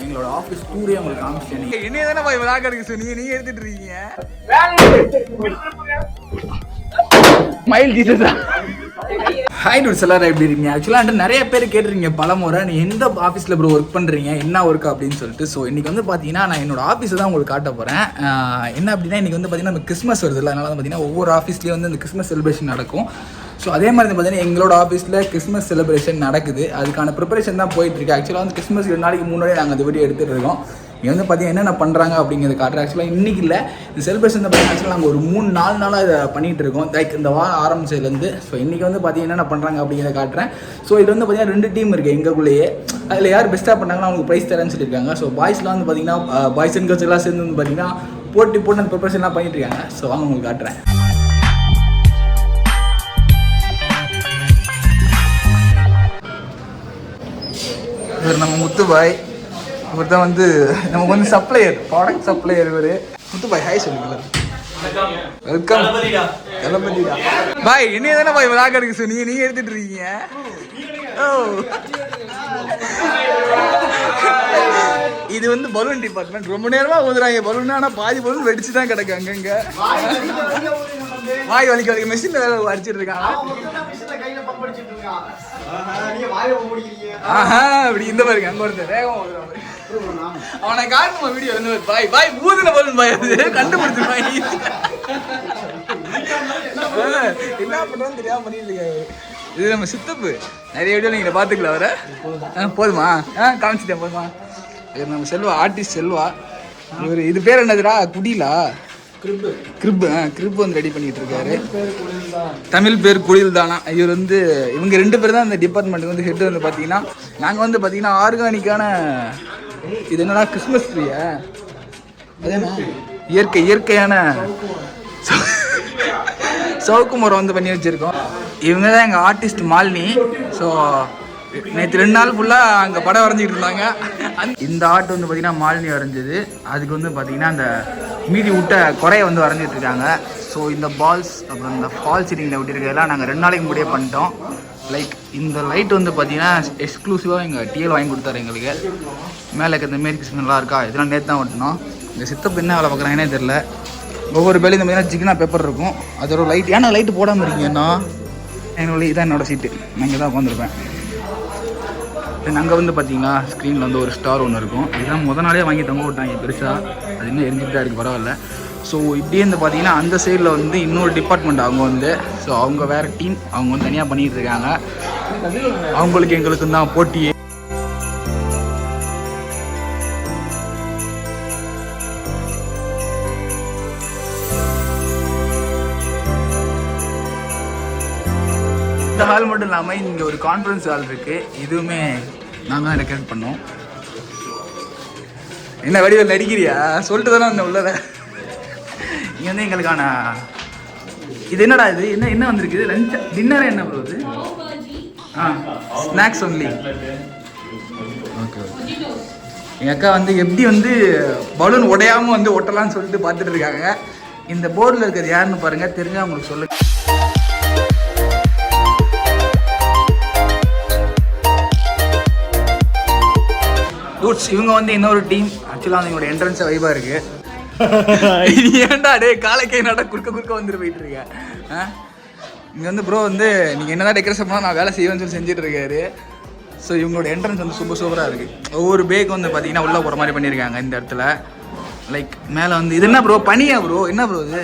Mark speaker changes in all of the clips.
Speaker 1: எங்களோட ஆஃபீஸ் டூரே உங்களுக்கு காமிச்சிட்டேன். என்ன தானே போய் விளாக் எடுக்க சொன்னீங்க, நீங்க எடுத்துட்டு இருக்கீங்க. Smile Jesus. ஹாய் டூட்ஸ், எல்லாரும் எப்படி இருக்கீங்க? ஆக்சுவலாக நிறைய பேர் கேட்டுருக்கீங்க பலமுறை, நீ எந்த ஆஃபீஸில் ப்ரோ ஒர்க் பண்ணுறீங்க, என்ன ஒர்க் அப்படின்னு சொல்லிட்டு. ஸோ இன்றைக்கி வந்து பார்த்தீங்கன்னா நான் என்னோட ஆஃபீஸை தான் உங்களுக்கு காட்ட போகிறேன். என்ன அப்படின்னா இன்றைக்கி வந்து பார்த்தீங்கன்னா நம்ம கிறிஸ்மஸ் வருது இல்லை, அதனால வந்து பார்த்தீங்கன்னா ஒவ்வொரு ஆஃபீஸ்லேயும் வந்து இந்த கிறிஸ்மஸ் செலிப்ரேஷன் நடக்கும். ஸோ அதே மாதிரி வந்து பார்த்தீங்கன்னா எங்களோட ஆஃபீஸில் கிறிஸ்மஸ் செலிப்ரேஷன் நடக்குது. அதுக்கான ப்ரிப்பரேஷன் தான் போயிட்டுருக்கு. ஆக்சுவலாக வந்து கிறிஸ்மஸ் 2 நாளைக்கு முன்னாடியே நாங்கள் அந்த வீடியோ எடுத்துகிட்டு இருக்கோம். இங்கே வந்து பார்த்தீங்கன்னா என்னென்ன பண்ணுறாங்க அப்படிங்கிறது காட்டுறேன். ஆக்சுவலாக இன்றைக்கி இல்லை, இந்த செலிப்ரேஷன் தான் பார்த்தீங்கன்னா ஆக்சுவலாக நாங்கள் ஒரு 3-4 நாளாக இதை பண்ணிகிட்டு இருக்கோம். லைக் இந்த வாரம் ஆரம்பிச்சதுலேருந்து. ஸோ இன்றைக்கி வந்து பார்த்தீங்கன்னா என்ன பண்ணுறாங்க அப்படிங்கிறத காட்டுறேன். ஸோ இது வந்து பார்த்தீங்கன்னா 2 டீம் இருக்குது எங்களுக்குள்ளேயே. அதில் யார் பெஸ்ட்டாக பண்ணாங்கன்னா அவங்களுக்கு ப்ரைஸ் தரேன்னு சொல்லியிருக்காங்க. ஸோ பாய்ஸ்லாம் வந்து பார்த்தீங்கன்னா பாய்ஸ் அண்ட் கேர்ள்ஸ் எல்லாம் சேர்ந்து வந்து பார்த்தீங்கன்னா போட்டு அந்த ப்ரிப்பரேஷன்லாம் பண்ணிட்டு இருக்காங்க. ஸோ வாங்க உங்களுக்கு காட்டுறேன். நம்ம முத்துபாய் இவர் தான் வந்து நமக்கு வந்து சப்ளையர், ப்ராடக்ட் சப்ளையர் இவர். முத்துபாய் ஹாய் சொல்லுங்க. வெல்கம். தளபதிடா பாய். என்ன தானே பாய் விளாக் எடுக்க சொன்னீங்க, நீங்க எடுத்துட்டு இருக்கீங்க. ஓ, இது வந்து பலூன் டிபார்ட்மெண்ட். ரொம்ப நேரமா ஊதுறாங்க பலூன், ஆனால் பாதி பலூன் வெடிச்சு தான் கிடக்கு அங்கங்க. வாய் வலிக்க மெஷின் வேலை அடிச்சிட்டு இருக்காங்க. அப்படி இந்த பாருங்க, அங்க ஒருத்தர் வேகமா அவனை காட்டுமா வீடியோ வந்து பாய் பாய் ஊதுன பலூன் பாய், அது கண்டுபிடிச்சு பாய். என்ன பண்றோம்னு தெரியாம பண்ணிட்டு இருக்காரு. இது நம்ம சித்தப்பு. நிறைய வீடியோ நீங்க பாத்துக்கலாம். வர போதுமா? காமிச்சிட்டேன் போதுமா? நம்ம செல்வா, ஆர்டிஸ்ட் செல்வா. இவர் இது பேர் என்னதுடா? குடிலா கிரிப் வந்து ரெடி பண்ணிட்டு இருக்காரு. தமிழ் பேர் குடில் தானா. இவர் வந்து இவங்க 2 பேர் தான் இந்த டிபார்ட்மெண்ட் வந்து ஹெட். வந்து பார்த்தீங்கன்னா நாங்கள் வந்து பார்த்தீங்கன்னா ஆர்கானிக்கான இது என்னன்னா கிறிஸ்மஸ் ட்ரீயா, அதேனா இயற்கையான சவுக்கு மரம் வந்து பண்ணி வச்சுருக்கோம். இவங்க தான் எங்கள் ஆர்டிஸ்ட் மாலினி. ஸோ நேற்று 2 நாள் ஃபுல்லாக அங்கே படம் வரைஞ்சிக்கிட்டு இருந்தாங்க. இந்த ஆர்ட் வந்து பார்த்திங்கன்னா மாலினி வரைஞ்சது. அதுக்கு வந்து பார்த்திங்கன்னா அந்த மீதி விட்ட குறைய வந்து வரைஞ்சிட்டு இருக்காங்க. ஸோ இந்த பால்ஸ் அப்புறம் இந்த ஃபால் சீலிங்கில் விட்டுருக்கிறதெல்லாம் நாங்கள் 2 நாளைக்கு முன்னாடியே பண்ணிட்டோம். லைக் இந்த லைட் வந்து பார்த்திங்கன்னா எக்ஸ்க்ளூசிவாக எங்கள் டிஎல் வாங்கி கொடுத்தாரு எங்களுக்கு. மேலே இருக்க இந்த மேரி கிறிஸ்மஸ்லாம் இருக்கா, இதெல்லாம் நேற்று தான் ஓட்டணும். இந்த சித்தப்பு என்ன வேலை பார்க்குறாங்கன்னே தெரில. ஒவ்வொரு பேலையும் இந்த மாதிரினா ஜிகினா பேப்பர் இருக்கும், அதோட லைட். ஏன்னா லைட்டு போடாமல் இருக்கீங்கன்னா என்னோட இதான் என்னோடய சீட்டு, நான் இங்கே தான் உட்காந்துருப்பேன். தென் அங்கே வந்து பார்த்தீங்கன்னா ஸ்க்ரீனில் வந்து ஒரு ஸ்டார் ஒன்று இருக்கும். இதுதான் முத நாளே வாங்கி தொங்க விட்டாங்க பெருசாக, அது இன்னும் எரிஞ்சிட்டு தான் இருக்குது, பரவாயில்ல. ஸோ இப்படியே வந்து பார்த்தீங்கன்னா அந்த சைடில் வந்து இன்னொரு டிபார்ட்மெண்ட் அவங்க வந்து, ஸோ அவங்க வேறு டீம், அவங்க வந்து தனியாக பண்ணிகிட்டு இருக்காங்க. அவங்களுக்கு எங்களுக்கு தான் போட்டியே. இந்த ஹால் மட்டும் இல்லாமல் இங்கே ஒரு கான்ஃபரன்ஸ் ஹால் இருக்குது. இதுவுமே நாங்கள் தான் டெக்கரேட் பண்ணோம். என்ன வடிவில் நடிக்கிறியா? சொல்லிட்டு தானே அந்த உள்ளத. இங்கே வந்து எங்களுக்கான இது என்னடா இது என்ன வந்திருக்குது? லஞ்ச் டின்னரே என்ன போகுது? Snacks only. Okay okay. எங்கள் அக்கா வந்து எப்படி வந்து பலூன் உடையாமல் வந்து ஒட்டலான்னு சொல்லிட்டு பார்த்துட்டு இருக்காங்க. இந்த போர்டில் இருக்கிறது யாருன்னு பாருங்கள், தெரிஞ்சால் உங்களுக்கு சொல்லுங்கள். டூட்ஸ் இவங்க வந்து இன்னொரு டீம். ஆக்சுவலாக வந்து எங்களோட என்ட்ரன்ஸை வைபாக இருக்குது. ஏன்டா டே காலைக்கை நட குறுக்க வந்துட்டு போயிட்டு இருக்கேன். இங்கே வந்து ப்ரோ வந்து நீங்கள் என்ன தான் டெக்கரேஷன் பண்ணால் நான் வேலை செய்வேன்னு சொல்லி செஞ்சுட்டு இருக்காரு. ஸோ இவங்களோட என்ட்ரன்ஸ் வந்து சூப்பராக இருக்குது. ஒவ்வொரு பேக் வந்து பார்த்தீங்கன்னா உள்ளே போகிற மாதிரி பண்ணியிருக்காங்க இந்த இடத்துல. லைக் மேலே வந்து இது என்ன ப்ரோ? பனியா ப்ரோ? என்ன ப்ரோ இது?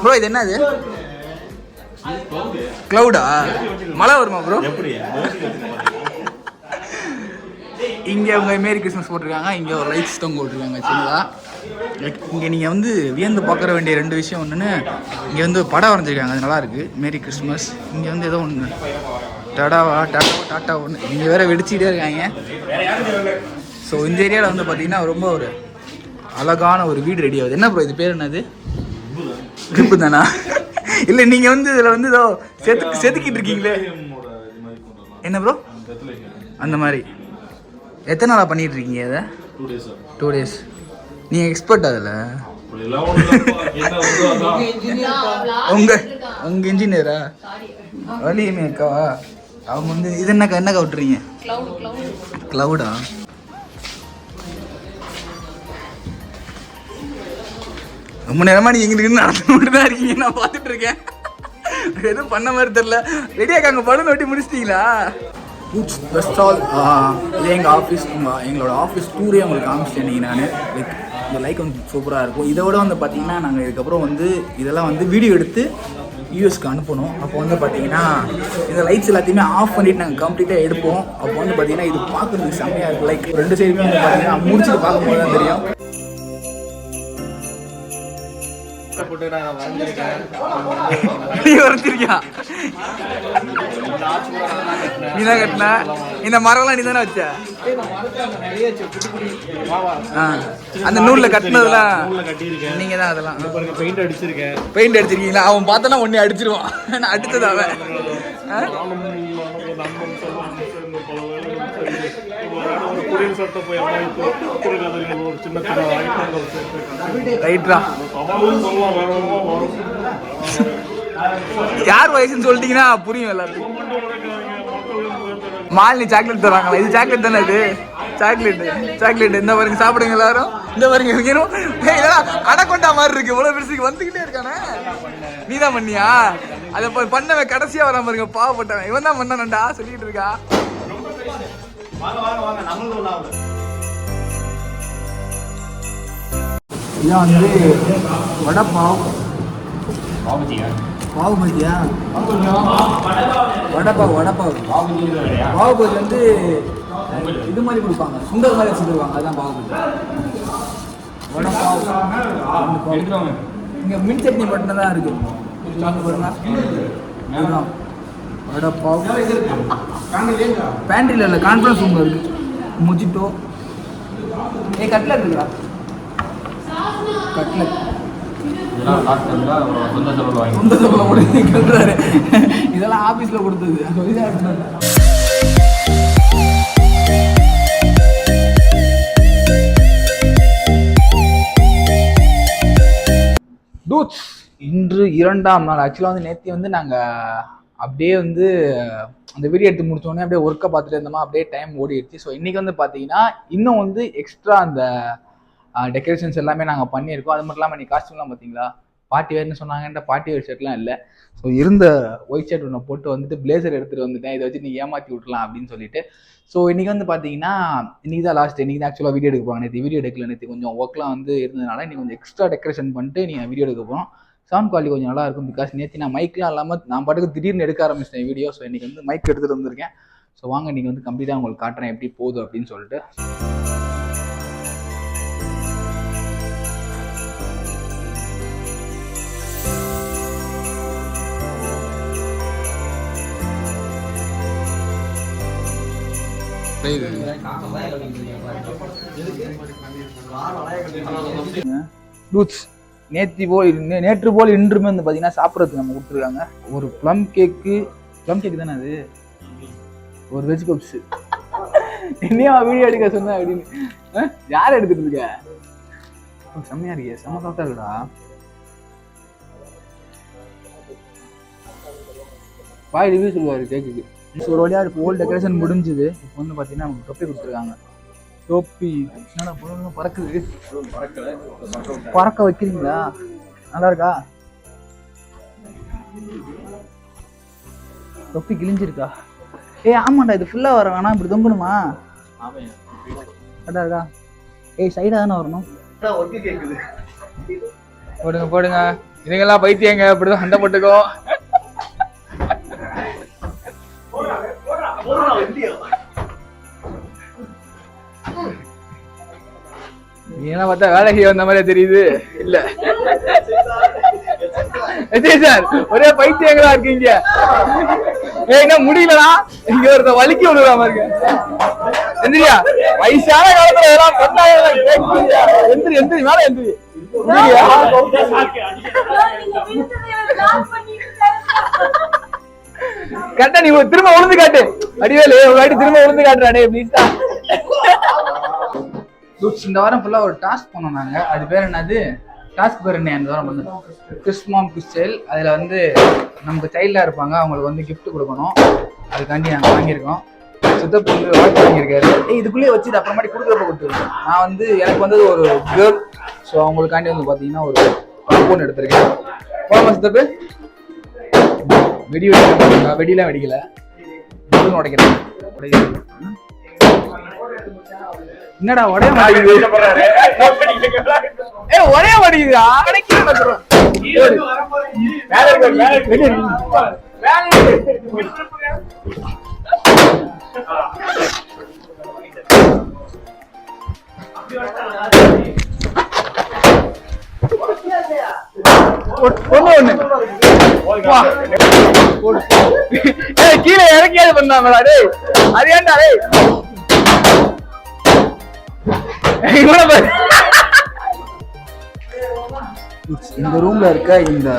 Speaker 1: ப்ரோ இது என்ன? இது க்ளவுடா? மழை வருமா ப்ரோ? இங்கே அவங்க மேரி கிறிஸ்மஸ் போட்டிருக்காங்க. இங்கே ஒரு லைட்ஸ் தொங்க போட்டிருக்காங்க சின்னதாக. இங்கே நீங்கள் வந்து வியந்து பார்க்குற வேண்டிய 2 விஷயம் ஒன்றுன்னு, இங்கே வந்து படம் வரைஞ்சிருக்காங்க, அது நல்லாயிருக்கு. Merry Christmas. இங்கே வந்து ஏதோ ஒன்று டாட்டா ஒன்று இங்கே வேறு வெடிச்சிக்கிட்டே இருக்காங்க. ஸோ இந்த ஏரியாவில் வந்து பார்த்தீங்கன்னா ரொம்ப ஒரு அழகான ஒரு வீடு ரெடி ஆகுது. என்ன ப்ரோ இது பேர் என்னது? கிரிப்பு தானா? இல்லை நீங்கள் வந்து இதில் வந்து ஏதோ செதுக்கிட்டு இருக்கீங்களே, என்ன ப்ரோ? அந்த மாதிரி எத்தனை நாளாக பண்ணிட்டு இருக்கீங்க அதை? 2 days. நீங்கள் எக்ஸ்பர்ட் அதில்? உங்கள் இன்ஜினியரா? வலியுமே அக்காவா? அவங்க வந்து இது என்ன விட்டுறீங்க? க்ளவுடா? ரொம்ப நேரமாக நீங்கள் எங்களுக்கு நடந்துட்டு தான் இருக்கீங்க, நான் பார்த்துட்டு இருக்கேன். எதுவும் பண்ண மாதிரி தெரில. ரெடியாக அங்கே பலூன் வெட்டி முடிச்சிட்டிங்களா? ஃபர்ஸ்ட் ஆல் இது எங்கள் ஆஃபீஸ், எங்களோட ஆஃபீஸ் டூரே உங்களுக்கு காமிச்சிட்டேன் நீங்கள். நான் லைக் இந்த லைக் வந்து சூப்பராக இருக்கும். இதோட வந்து பார்த்தீங்கன்னா நாங்கள் இதுக்கப்புறம் வந்து இதெல்லாம் வந்து வீடியோ எடுத்து யூஎஸ்க்கு அனுப்பணும். அப்போ வந்து பார்த்தீங்கன்னா இந்த லைட்ஸ் எல்லாத்தையுமே ஆஃப் பண்ணிவிட்டு நாங்கள் கம்ப்ளீட்டாக எடுப்போம். அப்போ வந்து பார்த்தீங்கன்னா இது பார்க்குறதுக்கு செம்மையாக இருக்கும். லைக் 2 சைடுமே வந்து பார்த்தீங்கன்னா முடிச்சுட்டு பார்க்கும்போது தான் தெரியும். நீதான் கட்டின இந்த மரம்லாம் நீ தானே வச்ச? அந்த நூல்ல கட்டினதுலாம் நீங்க தான். அதெல்லாம் பெயிண்ட் அடிச்சிருக்கீங்களா? அவன் பார்த்தனா ஒன்னே அடிச்சிருவான். நான் அடிச்சது அவன். யார் வயசுன்னு சொல்லிட்டீங்கன்னா புரியும் எல்லாருக்கும். மாலினி சாக்லேட் தராங்களா? இது சாக்லேட் தானே? இது சாக்லேட் இந்த பாருங்க, சாப்பிடுங்க எல்லாரும். இந்த பாருங்க இதெல்லாம் அடக்கொண்டா மாதிரி இருக்கு. இவ்வளவு பெருசுக்கு வந்துகிட்டே இருக்கானே. நீதான் பண்ணியா? அதை பண்ணவன் கடைசியா வராம பாருங்க, பாவப்பட்டவன். இவன் தான் பண்ணானண்டா சொல்லிட்டு இருக்கா. இதான் வந்து வடப்பாவ். பாவு பஜியா? பாவு பஜி வந்து இது மாதிரி கொடுப்பாங்க, சுண்டல் மாதிரி வச்சுருவாங்க. அதுதான் பாவு பஜி. வடப்பாவ் இங்கே மின் சட்னி மட்டும் தான் இருக்கு. வடப்பாவ் பேண்ட்ரியில் இல்லை, கான்ஃபரன்ஸ் ரூமில் இருக்குது. மொஜிட்டோ. கட்லட் இருக்குடா, கட்லட். இதெல்லாம் ஆபீஸ்ல கொடுத்தது. இன்று 2ஆம் நாள். ஆக்சுவலாக வந்து நேற்று வந்து நாங்கள் அப்படியே வந்து அந்த வீடியோ எடுத்து முடிச்சோடனே அப்படியே ஒர்க்கை பார்த்துட்டு இருந்தோமா, அப்படியே டைம் ஓடிடுச்சு. ஸோ இன்றைக்கி வந்து பார்த்தீங்கன்னா இன்னும் வந்து எக்ஸ்ட்ரா அந்த டெக்கரேஷன்ஸ் எல்லாமே நாங்கள் பண்ணியிருக்கோம். அது மட்டும் இல்லாமல் நீ காஸ்டியூம்லாம் பார்த்தீங்களா, பார்ட்டி வேர்னு சொன்னாங்கன்ற பார்ட்டி வேர் ஷர்ட்லாம் இல்லை. ஸோ இருந்த ஒயிட் ஷர்ட் ஒன்று போட்டு வந்துட்டு பிளேசர் எடுத்துகிட்டு வந்துட்டேன். இதை வச்சு நீ ஏமாற்றி விட்றலாம் அப்படின்னு சொல்லிட்டு. ஸோ இன்றைக்கி வந்து பார்த்தீங்கன்னா இன்றைக்கி தான் லாஸ்ட். இன்றைக்கி தான் ஆக்சுவலாக வீடியோ எடுக்க போகிறாங்க. நேற்று வீடியோ எடுக்கல, நேற்று கொஞ்சம் ஒர்க்லாம் வந்து இருந்ததுனால இன்றைக்கி கொஞ்சம் எக்ஸ்ட்ரா டெக்கரேஷன் பண்ணிட்டு நீங்கள் வீடியோ எடுக்க போகிறோம். சவுண்ட் குவாலிட்டி கொஞ்சம் நல்லா இருக்கும். பிகாஸ் நேற்று நான் மைக்லாம் இல்லாமல் நான் பாட்டுக்கு திடீர்னு எடுக்க ஆரம்பிச்சிட்டேன் வீடியோ. ஸோ இன்றைக்கி வந்து மைக் எடுத்துகிட்டு வந்திருக்கேன். ஸோ வாங்க இன்றைக்கி வந்து கம்ப்ளீட்டாக உங்களுக்கு காட்டுறேன் எப்படி போகுது அப்படின்னு சொல்லிட்டு. நேற்று போல் இன்றுமே வந்து பார்த்தீங்கன்னா சாப்பிட்றதுக்கு நம்ம கொடுத்துருக்காங்க. ஒரு ப்ளம் கேக்கு தானே அது, ஒரு வெஜ் பப்ஸ். என்னையா வீடியோ எடுக்க சொன்ன அப்படின்னு யார் எடுத்துட்டு இருக்க? செம்மையா இருக்கே, செம்ம சாப்பிட்டா இருக்கா. பாய் ரிவ்யூ சொல்லுவாரு கேக்குக்கு. ஒரு வழியா ஹோல் டெக்கரேஷன் முடிஞ்சுது. இப்போ வந்து பார்த்தீங்கன்னா நமக்கு தொப்பி கொடுத்துருக்காங்க. தொப்பி என்னடா பறக்குது, பறக்க வைக்கிறீங்களா? நல்லா இருக்கா? தொப்பி கிழிஞ்சிருக்கா? ஆமாண்டா, இது ஃபுல்லா வர வேணாம், இப்படி தொங்கணுமா? கரெக்டா இருக்கா? சைடா தானே வரணும். போடுங்க இதுங்கெல்லாம் பைத்தியங்க, அப்படிதான் சண்டை போட்டுக்கோ. நீங்க பார்த்தா வேலைக்கு வந்த மாதிரி தெரியுது. இல்ல சார், ஒரே பைத்தியங்களா இருக்கீங்க. என்ன முடியலடா, இங்க ஒருத்த வலிக்க விடுறாம இருக்கு. எந்திரியா, வயசான காலத்துல எல்லாம் எந்திரி மேல எந்திரி. கரெக்டா நீ திரும்ப உழுந்து காட்டு. அடிவேலு ஒரு வாட்டி திரும்ப உழுந்து காட்டுறானே ப்ளீஸ்டா. இந்த வாரம் ஃபுல்லா ஒரு டாஸ்க் பண்ணோம் நாங்க. அது பேர் என்னது? டாஸ்க் பேர் என்ன? அந்த வாரம் பண்ணோம் கிறிஸ்மாம் கிறிஸ்டல். அதுல வந்து நமக்கு சைல்டா இருப்பாங்க, அவங்களுக்கு வந்து கிஃப்ட் கொடுக்கணும். அதுக்காண்டி நாங்க வாங்கியிருக்கோம். சித்தப்பு வந்து வாட்ச் வாங்கியிருக்காரு. இதுக்குள்ளேயே வச்சு அப்புறமாட்டி கொடுக்குறப்ப கொடுத்துருக்கோம். நான் வந்து எனக்கு வந்தது ஒரு கேர்ள். ஸோ அவங்களுக்காண்டி வந்து பார்த்தீங்கன்னா ஒரு ஃபோன் எடுத்திருக்கேன். போமா சித்தப்பு. வெடியெல்லாம் வெடிக்கல, உடைக்கிறேன். என்னடா உடைய மாட்டேங்குது? ஒரே மாட்டேங்குதா? கீழே இறக்கியாது பண்ணாமடா டேய். அது ஏன்டா டேய்? இந்த ரூம்ல இருக்க இந்த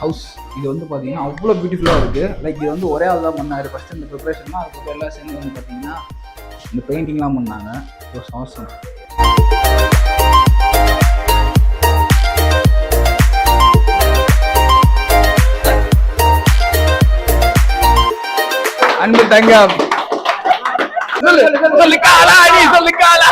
Speaker 1: ஹவுஸ் இது வந்து பாத்தீங்கன்னா அவ்வளோ பியூட்டிஃபுல்லா இருக்கு. லைக் இது வந்து ஒரே ஆள் தான் பண்ணாரு. ஃபர்ஸ்ட் இந்த ப்ரிப்பரேஷன் அதுக்கப்புறம் எல்லாம் சேர்ந்து வந்து பாத்தீங்கன்னா இந்த பெயிண்டிங்லாம் பண்ணாங்க. அவசரம். அன்பு தங்கம் சொல்லு காலா, நீ சொல்லு காலா.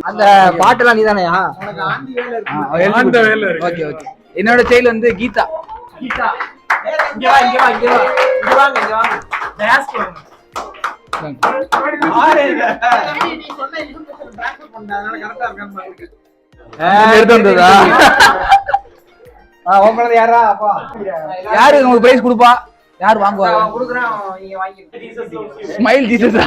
Speaker 2: அந்த பாட்டெல்லாம் நீதானையா?
Speaker 1: Okay okay. என்னோட செயல் வந்து கீதா.
Speaker 2: எடுத்து வந்ததா? யாரா அப்பா
Speaker 1: யாரு உங்களுக்கு பிரைஸ் கொடுப்பா? யார் வாங்குவா? Smile Jesus.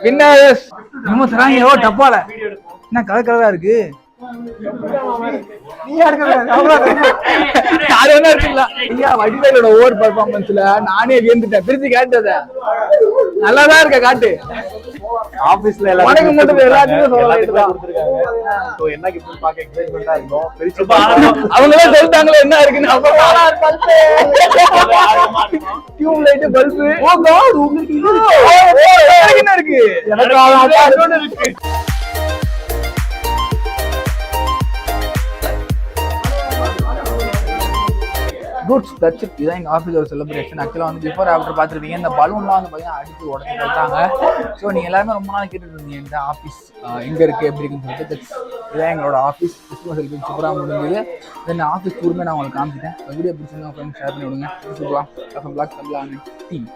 Speaker 1: வின்னர்ஸ் நம்ம தராங்க. ஓ டப்பால என்ன கலர் கலரா இருக்கு. வடிவேலோட ஓவர் பெர்ஃபார்மன்ஸ்ல நானே வியந்துட்டேன். பிரிச்சு காட்டுறத நல்லாதான் இருக்க காட்டு.
Speaker 2: ஆபீஸ்ல
Speaker 1: உனக்கு மட்டும் எல்லாத்தையும் அவங்களே சொல்லிட்டாங்களே என்ன இருக்குன்னு. டியூப் லைட் பல்பு என்ன இருக்கு எனக்கு குட்ஸ். That's it. இதான் எங்கள் ஆஃபீஸ் ஒரு செலிப்ரேஷன். ஆக்சுவலாக வந்து பிஃபோர் ஆஃப்டர் பார்த்துருப்பீங்க. இந்த பலூன்லாம் வந்து பார்த்தீங்கன்னா அடித்து உடச்சி போட்டாங்க. ஸோ நீங்கள் எல்லாருமே ரொம்ப நாள் கேட்டுட்டு இருந்தீங்க இந்த ஆஃபீஸ் எங்கே இருக்குது எப்படி இருக்குன்னு சொல்லிட்டு. இதான் எங்களோட ஆஃபீஸ். கிறிஸ்துமஸ் செலிப்ரேஷன் சூப்பராக முடிஞ்சது. தென் ஆஃபீஸ் டூருமே நான் உங்களுக்கு காமிச்சிட்டேன். வீடியோ பிடிச்சிருந்தா ஃப்ரெண்ட்ஸ் ஷேர் பண்ணி விடுங்க. சூப்பராக பிளாக் தமிழ் டீம்.